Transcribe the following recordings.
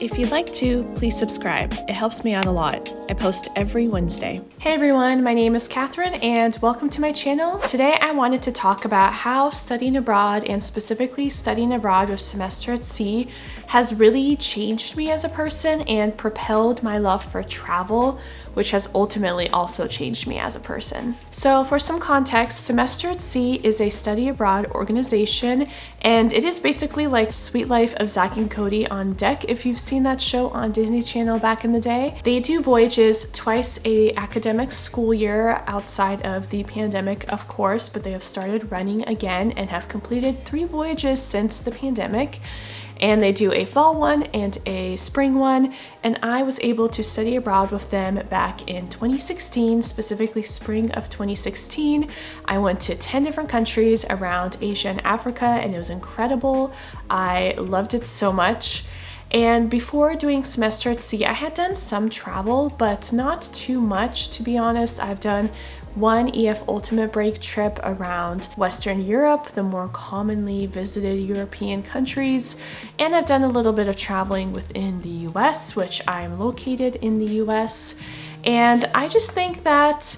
If you'd like to, please subscribe. It helps me out a lot. I post every Wednesday. Hey everyone, my name is Catherine and welcome to my channel. Today I wanted to talk about how studying abroad, and specifically studying abroad with semester at sea, has really changed me as a person and propelled my love for travel, which has ultimately also changed me as a person. So for some context, Semester at Sea is a study abroad organization, and it is basically like Sweet Life of Zack and Cody on deck, if you've seen that show on Disney Channel back in the day. They do voyages twice a academic school year outside of the pandemic, of course, but they have started running again and have completed 3 voyages since the pandemic. And they do a fall one and a spring one, and I was able to study abroad with them back in 2016, specifically spring of 2016. I went to 10 different countries around Asia and Africa, and it was incredible. I loved it so much. And before doing Semester at Sea, I had done some travel, but not too much, to be honest. I've done one EF Ultimate Break trip around Western Europe, the more commonly visited European countries, and I've done a little bit of traveling within the US, which I'm located in the US. And I just think that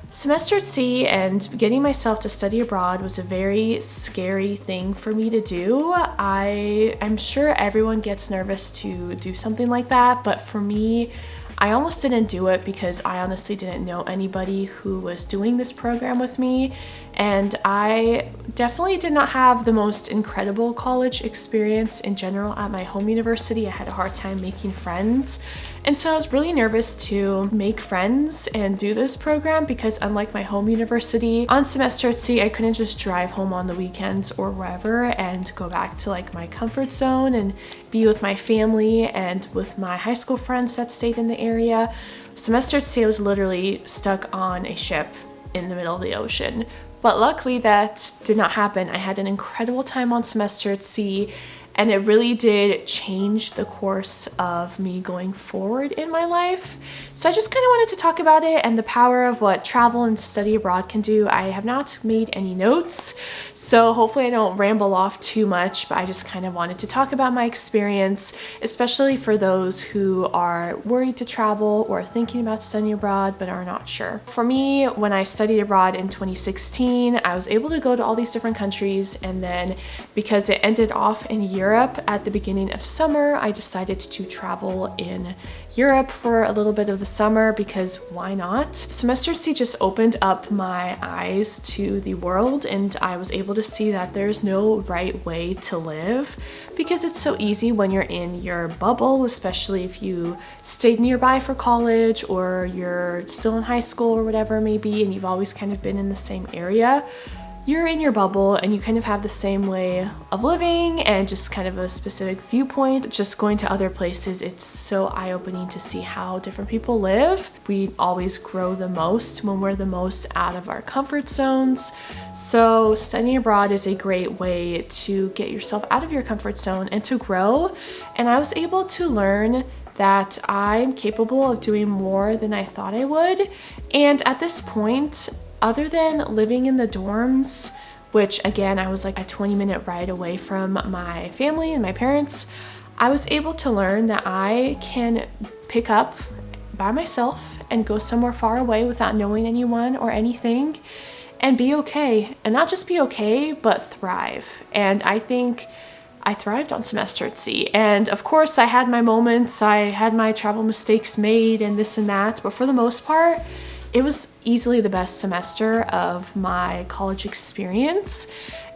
Semester at Sea and getting myself to study abroad was a very scary thing for me to do. I'm sure everyone gets nervous to do something like that, but for me, I almost didn't do it because I honestly didn't know anybody who was doing this program with me, and I definitely did not have the most incredible college experience in general at my home university. I had a hard time making friends, and so I was really nervous to make friends and do this program because unlike my home university, on Semester at Sea, I couldn't just drive home on the weekends or wherever and go back to like my comfort zone and be with my family and with my high school friends that stayed in the area. Semester at Sea, I was literally stuck on a ship in the middle of the ocean. But luckily that did not happen. I had an incredible time on Semester at Sea, and it really did change the course of me going forward in my life. So I just kind of wanted to talk about it and the power of what travel and study abroad can do. I have not made any notes, so hopefully I don't ramble off too much, but I just kind of wanted to talk about my experience, especially for those who are worried to travel or thinking about studying abroad but are not sure. For me, when I studied abroad in 2016, I was able to go to all these different countries, and then because it ended off in Europe at the beginning of summer, I decided to travel in Europe for a little bit of the summer because why not? Semester at Sea just opened up my eyes to the world, and I was able to see that there's no right way to live because it's so easy when you're in your bubble, especially if you stayed nearby for college or you're still in high school or whatever it may be, and you've always kind of been in the same area. You're in your bubble and you kind of have the same way of living and just kind of a specific viewpoint. Just going to other places, it's so eye-opening to see how different people live. We always grow the most when we're the most out of our comfort zones. So studying abroad is a great way to get yourself out of your comfort zone and to grow. And I was able to learn that I'm capable of doing more than I thought I would. And at this point, other than living in the dorms, which again, I was like a 20-minute ride away from my family and my parents, I was able to learn that I can pick up by myself and go somewhere far away without knowing anyone or anything and be okay. And not just be okay, but thrive. And I think I thrived on Semester at Sea. And of course, I had my moments, I had my travel mistakes made and this and that, but for the most part, it was easily the best semester of my college experience.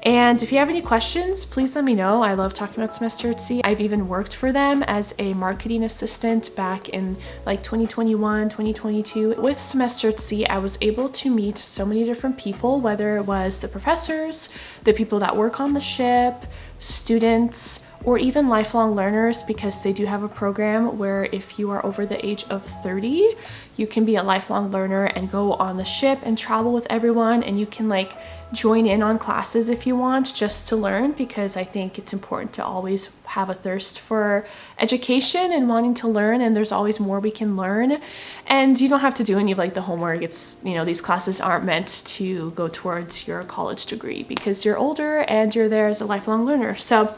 And if you have any questions, please let me know. I love talking about Semester at Sea. I've even worked for them as a marketing assistant back in like 2021, 2022. With Semester at Sea, I was able to meet so many different people, whether it was the professors, the people that work on the ship, students, or even lifelong learners, because they do have a program where if you are over the age of 30, you can be a lifelong learner and go on the ship and travel with everyone, and you can like join in on classes if you want just to learn, because I think it's important to always have a thirst for education and wanting to learn, and there's always more we can learn. And you don't have to do any of like the homework. It's, you know, these classes aren't meant to go towards your college degree because you're older and you're there as a lifelong learner. So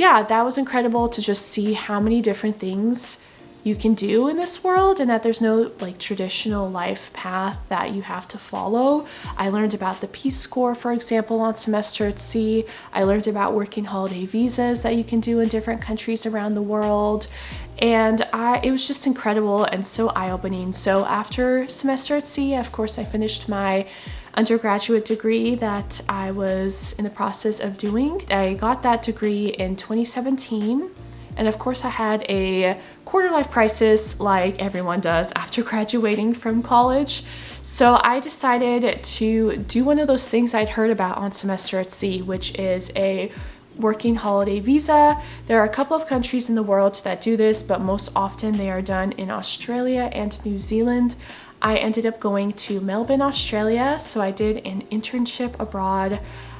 yeah, that was incredible to just see how many different things you can do in this world, and that there's no like traditional life path that you have to follow. I learned about the Peace Corps, for example, on semester at sea. I learned about working holiday visas that you can do in different countries around the world. And it was just incredible and so eye-opening. So after semester at sea, of course, I finished my undergraduate degree that I was in the process of doing. I got that degree in 2017. And of course I had a quarter life crisis like everyone does after graduating from college. So I decided to do one of those things I'd heard about on semester at sea, which is a working holiday visa. There are a couple of countries in the world that do this, but most often they are done in Australia and New Zealand. I ended up going to Melbourne, Australia, so I did an internship abroad.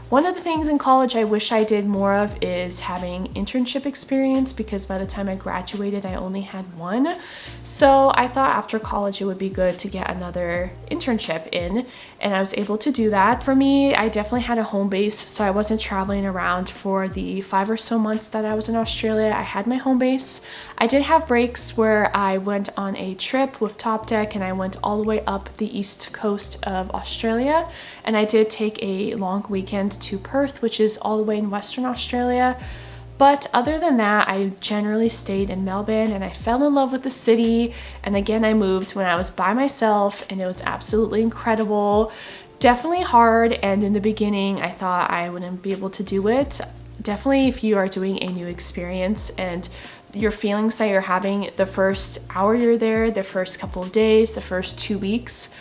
One of the things in college I wish I did more of is having internship experience, because by the time I graduated, I only had one. So I thought after college it would be good to get another internship in, and I was able to do that. For me, I definitely had a home base, so I wasn't traveling around for the 5 or so months that I was in Australia. I had my home base. I did have breaks where I went on a trip with Top Deck and I went all the way up the east coast of Australia, and I did take a long weekend to Perth, which is all the way in Western Australia. But other than that, I generally stayed in Melbourne, and I fell in love with the city. And again, I moved when I was by myself, and it was absolutely incredible. Definitely hard, and in the beginning I thought I wouldn't be able to do it. Definitely if you are doing a new experience and your feelings that you're having the first hour you're there, the first couple of days, the first 2 weeks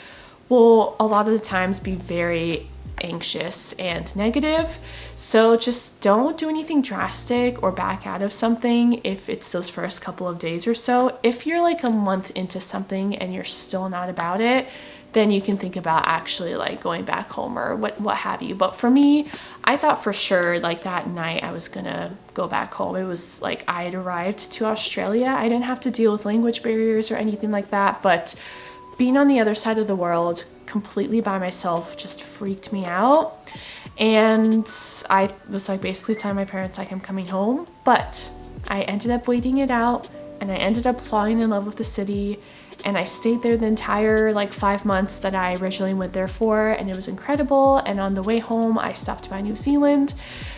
will a lot of the times be very anxious and negative. So just don't do anything drastic or back out of something if it's those first couple of days or so. If you're like a month into something and you're still not about it, then you can think about actually like going back home or what have you. But for me, I thought for sure like that night I was gonna go back home. It was like I had arrived to Australia. I didn't have to deal with language barriers or anything like that, but being on the other side of the world completely by myself just freaked me out. And I was like basically telling my parents like I'm coming home, but I ended up waiting it out, and I ended up falling in love with the city. And I stayed there the entire like 5 months that I originally went there for, and it was incredible. And on the way home, I stopped by New Zealand.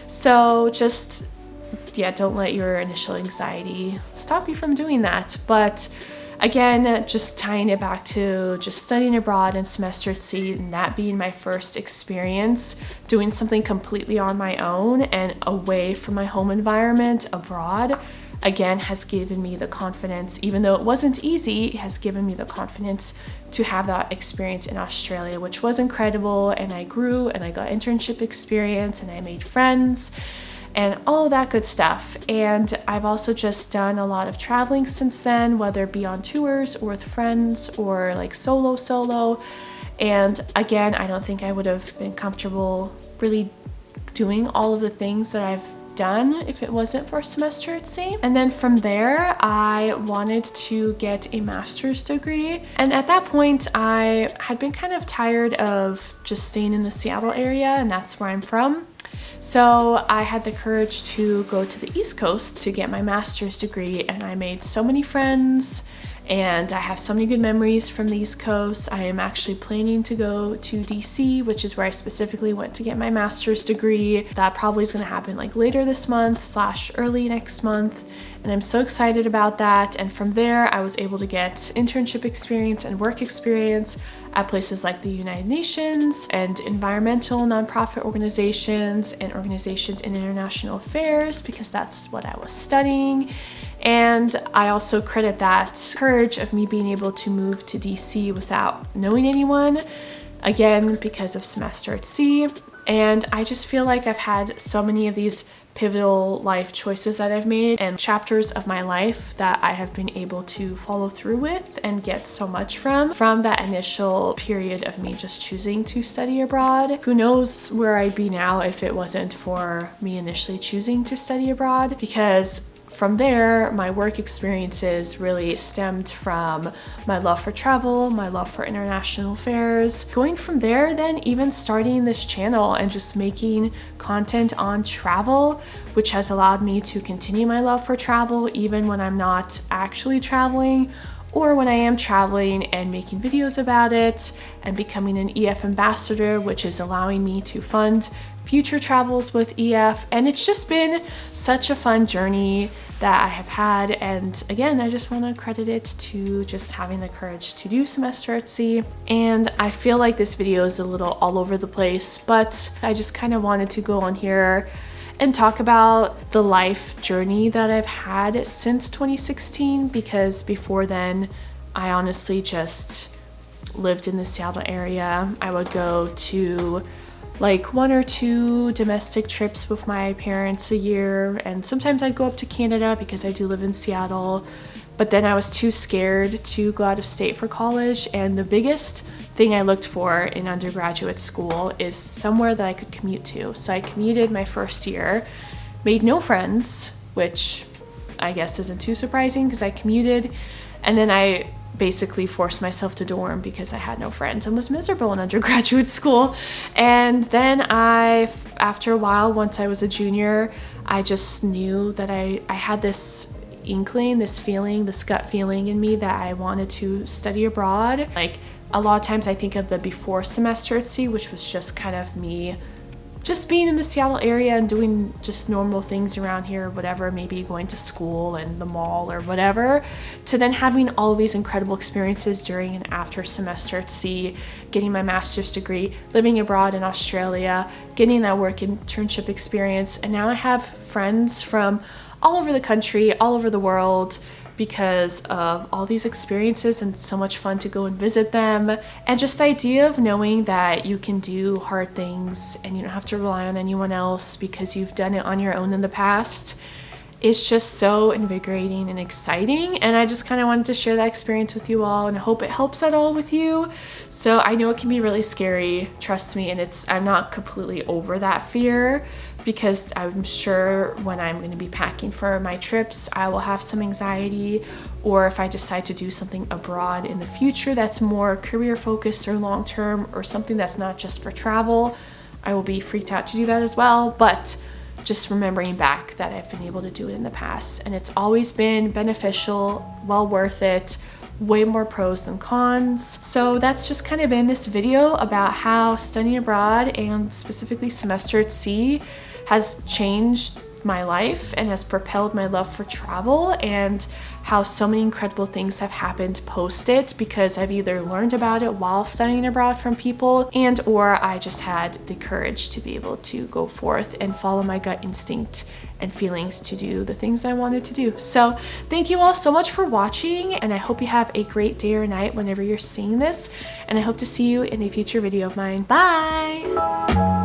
So just, yeah, don't let your initial anxiety stop you from doing that. But again, just tying it back to just studying abroad and semester at sea, and that being my first experience doing something completely on my own and away from my home environment abroad, again, has given me the confidence, even though it wasn't easy, it has given me the confidence to have that experience in Australia, which was incredible. And I grew and I got internship experience and I made friends and all of that good stuff. And I've also just done a lot of traveling since then, whether it be on tours or with friends or like solo. And again, I don't think I would have been comfortable really doing all of the things that I've done if it wasn't for a semester at sea. And then from there, I wanted to get a master's degree. And at that point, I had been kind of tired of just staying in the Seattle area, and that's where I'm from. So I had the courage to go to the East Coast to get my master's degree, and I made so many friends and I have so many good memories from the East Coast. I am actually planning to go to DC, which is where I specifically went to get my master's degree. That probably is going to happen like later this month / early next month. And I'm so excited about that. And from there, I was able to get internship experience and work experience at places like the United Nations and environmental nonprofit organizations and organizations in international affairs, because that's what I was studying. And I also credit that courage of me being able to move to DC without knowing anyone, again, because of semester at sea. And I just feel like I've had so many of these pivotal life choices that I've made and chapters of my life that I have been able to follow through with and get so much from that initial period of me just choosing to study abroad. Who knows where I'd be now if it wasn't for me initially choosing to study abroad, because from there, my work experiences really stemmed from my love for travel, my love for international affairs. Going from there, then even starting this channel and just making content on travel, which has allowed me to continue my love for travel even when I'm not actually traveling, or when I am traveling and making videos about it, and becoming an EF ambassador, which is allowing me to fund future travels with EF. And it's just been such a fun journey that I have had. And again, I just want to credit it to just having the courage to do semester at sea. And I feel like this video is a little all over the place, but I just kind of wanted to go on here and talk about the life journey that I've had since 2016, because before then, I honestly just lived in the Seattle area. I would go to like 1 or 2 domestic trips with my parents a year, and sometimes I'd go up to Canada because I do live in Seattle, but then I was too scared to go out of state for college. And the biggest thing I looked for in undergraduate school is somewhere that I could commute to. So I commuted my first year, made no friends, which I guess isn't too surprising because I commuted, and then I basically forced myself to dorm because I had no friends and was miserable in undergraduate school. And then after a while, once I was a junior, I just knew that I had this inkling, this feeling, this gut feeling in me that I wanted to study abroad. Like, a lot of times I think of the before semester at sea, which was just kind of me just being in the Seattle area and doing just normal things around here, whatever, maybe going to school and the mall or whatever, to then having all of these incredible experiences during and after semester at sea, getting my master's degree, living abroad in Australia, getting that work internship experience. And now I have friends from all over the country, all over the world, because of all these experiences, and it's so much fun to go and visit them. And just the idea of knowing that you can do hard things and you don't have to rely on anyone else because you've done it on your own in the past is just so invigorating and exciting. And I just kind of wanted to share that experience with you all, and I hope it helps at all with you. So I know it can be really scary, trust me, and I'm not completely over that fear, because I'm sure when I'm going to be packing for my trips, I will have some anxiety, or if I decide to do something abroad in the future that's more career focused or long term, or something that's not just for travel, I will be freaked out to do that as well. But just remembering back that I've been able to do it in the past, and it's always been beneficial, well worth it, way more pros than cons. So that's just kind of been this video about how studying abroad, and specifically semester at sea, has changed my life and has propelled my love for travel, and how so many incredible things have happened post it because I've either learned about it while studying abroad from people, and or I just had the courage to be able to go forth and follow my gut instinct and feelings to do the things I wanted to do. So thank you all so much for watching, and I hope you have a great day or night whenever you're seeing this, and I hope to see you in a future video of mine. Bye!